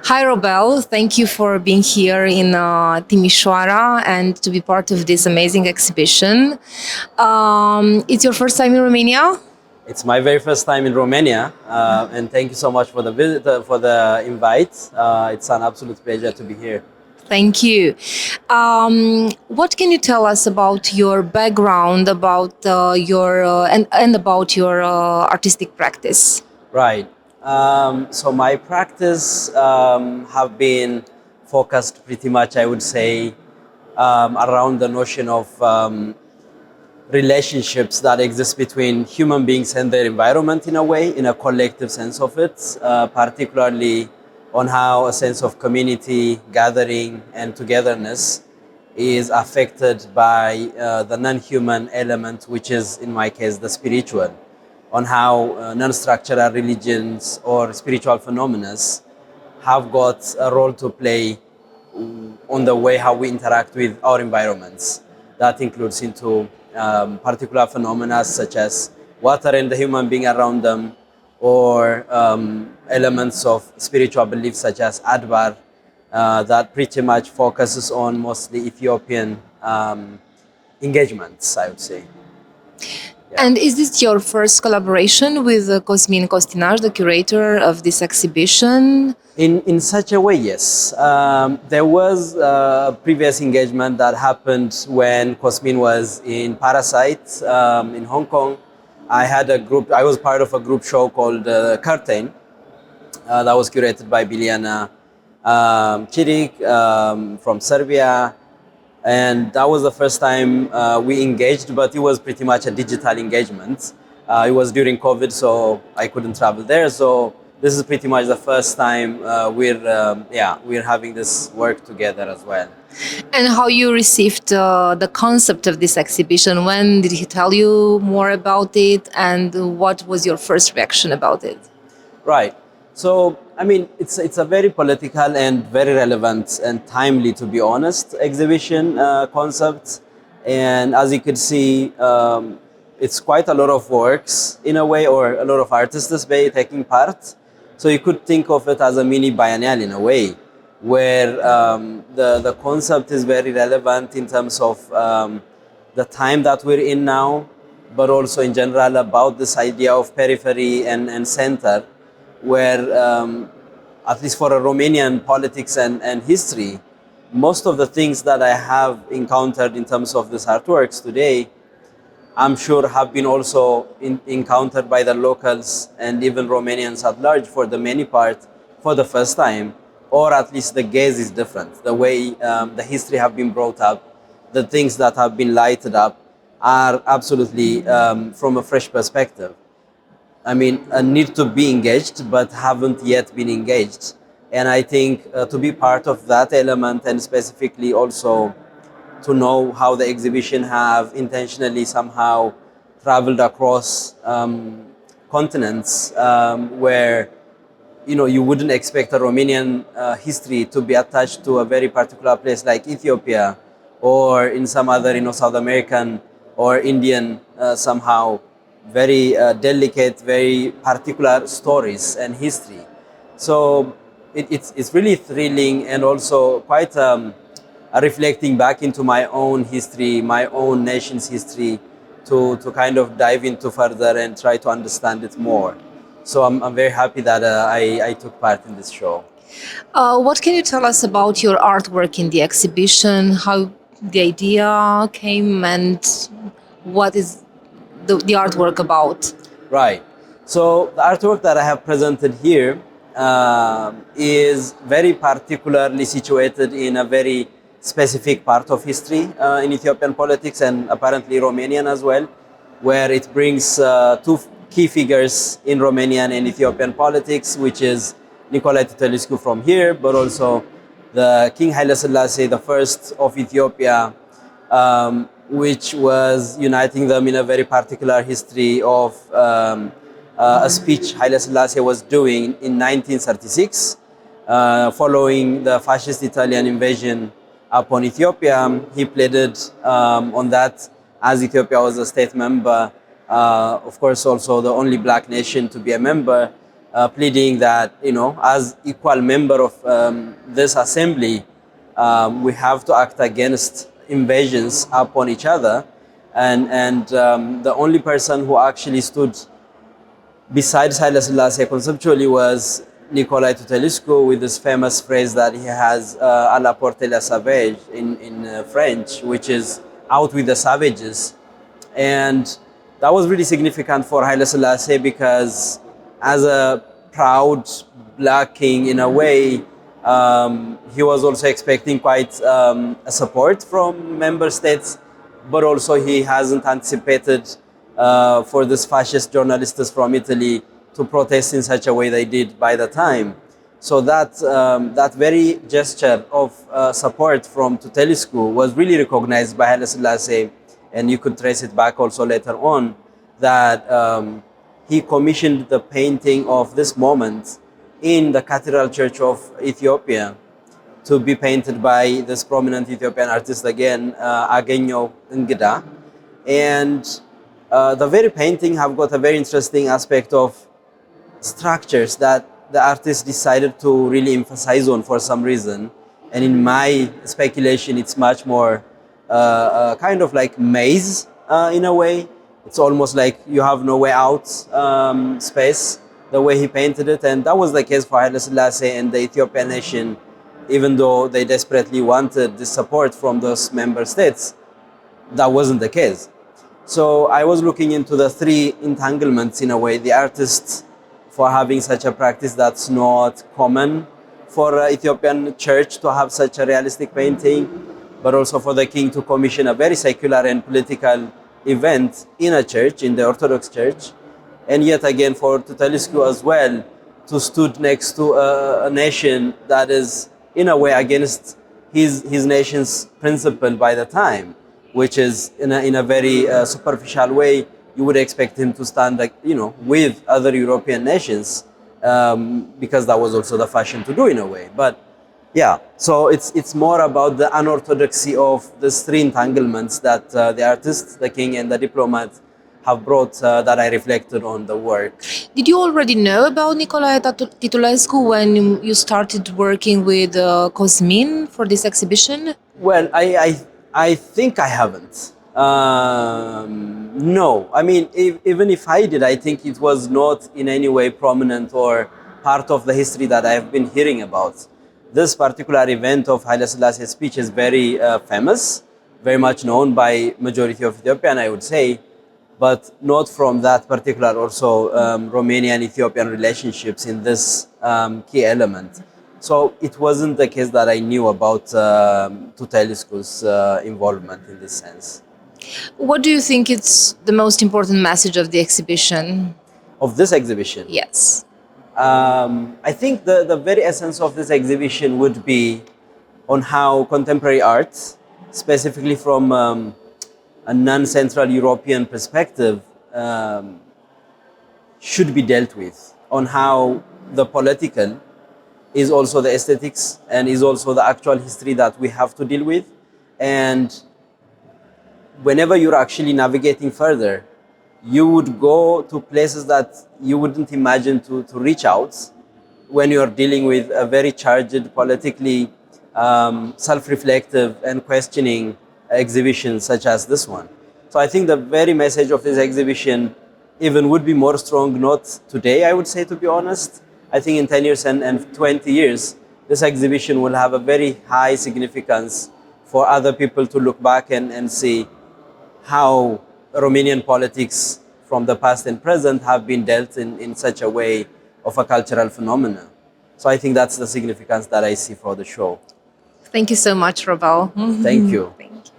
Hi, Robel. Thank you for being here in Timișoara and to be part of this amazing exhibition. It's your first time in Romania? It's my very first time in Romania, and thank you so much for the visit, for the invite. It's an absolute pleasure to be here. Thank you. What can you tell us about your background, about your and about your artistic practice? Right. So my practice have been focused pretty much, I would say, around the notion of relationships that exist between human beings and their environment in a way, in a collective sense of it, particularly on how a sense of community, gathering, and togetherness is affected by the non-human element, which is, in my case, the spiritual, on how non-structural religions or spiritual phenomena have got a role to play on the way how we interact with our environments. That includes into particular phenomena such as water and the human being around them, or elements of spiritual beliefs such as Advar, that pretty much focuses on mostly Ethiopian engagements, I would say. Yeah. And is this your first collaboration with Cosmin Costinas, the curator of this exhibition? In such a way, yes. There was a previous engagement that happened when Cosmin was in Parasite in Hong Kong. I had a group, I was part of a group show called Curtain that was curated by Biljana Ciric from Serbia. And that was the first time we engaged, but it was pretty much a digital engagement. It was during COVID, so I couldn't travel there. So this is pretty much the first time we're having this work together as well. And how you received the concept of this exhibition? When did he tell you more about it, and what was your first reaction about it? Right. So, I mean, it's a very political and very relevant and timely, to be honest, exhibition concept. And as you could see, it's quite a lot of works in a way, or a lot of artists taking part. So you could think of it as a mini biennial in a way, where the concept is very relevant in terms of the time that we're in now, but also in general about this idea of periphery and center, where at least for a Romanian politics and history, most of the things that I have encountered in terms of these artworks today, I'm sure have been also encountered by the locals and even Romanians at large for the many part for the first time, or at least the gaze is different. The way the history have been brought up, the things that have been lighted up are absolutely from a fresh perspective. I mean, a need to be engaged, but haven't yet been engaged. And I think to be part of that element, and specifically also to know how the exhibition have intentionally somehow traveled across continents, where you wouldn't expect a Romanian history to be attached to a very particular place like Ethiopia, or in some other South American or Indian somehow very delicate, very particular stories and history. So it's really thrilling, and also quite reflecting back into my own history, my own nation's history, to kind of dive into further and try to understand it more. So I'm very happy that I took part in this show. What can you tell us about your artwork in the exhibition? How the idea came, and what is the artwork about? Right. So the artwork that I have presented here is very particularly situated in a very specific part of history in Ethiopian politics, and apparently Romanian as well, where it brings two key figures in Romanian and Ethiopian politics, which is Nicolae Tutelescu from here, but also the King Haile Selassie, the first of Ethiopia, which was uniting them in a very particular history of a speech Haile Selassie was doing in 1936, following the fascist Italian invasion upon Ethiopia. He pleaded on that, as Ethiopia was a state member, of course also the only black nation to be a member, pleading that, as equal member of this assembly, we have to act against invasions upon each other. And the only person who actually stood besides Haile Selassie conceptually was Nicolae Tutelescu, with this famous phrase that he has, "À la porte la savage," in French, which is "out with the savages." And that was really significant for Haile Selassie because, as a proud black king in a way, he was also expecting quite a support from member states, but also he hasn't anticipated for these fascist journalists from Italy to protest in such a way they did by the time. So that very gesture of support from Tutelescu was really recognized by Haile Selassie, and you could trace it back also later on, that he commissioned the painting of this moment in the Cathedral Church of Ethiopia to be painted by this prominent Ethiopian artist again, Agenyo Ngida. And the very painting have got a very interesting aspect of structures that the artist decided to really emphasize on for some reason. And in my speculation, it's much more kind of like maze in a way. It's almost like you have no way out space, the way he painted it. And that was the case for Haile Selassie and the Ethiopian nation, even though they desperately wanted the support from those member states. That wasn't the case. So I was looking into the three entanglements in a way. The artist, for having such a practice that's not common for Ethiopian church to have such a realistic painting, but also for the king to commission a very secular and political event in a church, in the Orthodox church. And yet again for Tutelescu as well, to stood next to a nation that is in a way against his nation's principle by the time, which is in a very superficial way. You would expect him to stand, like, with other European nations, because that was also the fashion to do in a way. But yeah, so it's more about the unorthodoxy of the three entanglements that the artist, the king, and the diplomat have brought, that I reflected on the work. Did you already know about Nicolae Titulescu when you started working with Cosmin for this exhibition? Well, I think I haven't. No, I mean, even if I did, I think it was not in any way prominent or part of the history that I have been hearing about. This particular event of Haile Selassie's speech is very famous, very much known by majority of Ethiopian, I would say, but not from that particular also Romanian Ethiopian relationships in this key element. So it wasn't the case that I knew about Tutelescu's involvement in this sense. What do you think is the most important message of the exhibition? Of this exhibition? Yes. I think the very essence of this exhibition would be on how contemporary art, specifically from a non-Central European perspective, should be dealt with, on how the political is also the aesthetics and is also the actual history that we have to deal with. And whenever you're actually navigating further, you would go to places that you wouldn't imagine to reach out when you're dealing with a very charged, politically self-reflective and questioning exhibition such as this one. So I think the very message of this exhibition even would be more strong, not today, I would say, to be honest. I think in 10 years and 20 years, this exhibition will have a very high significance for other people to look back and see how Romanian politics from the past and present have been dealt in such a way of a cultural phenomenon. So I think that's the significance that I see for the show. Thank you so much, Robel. Thank you. Thank you.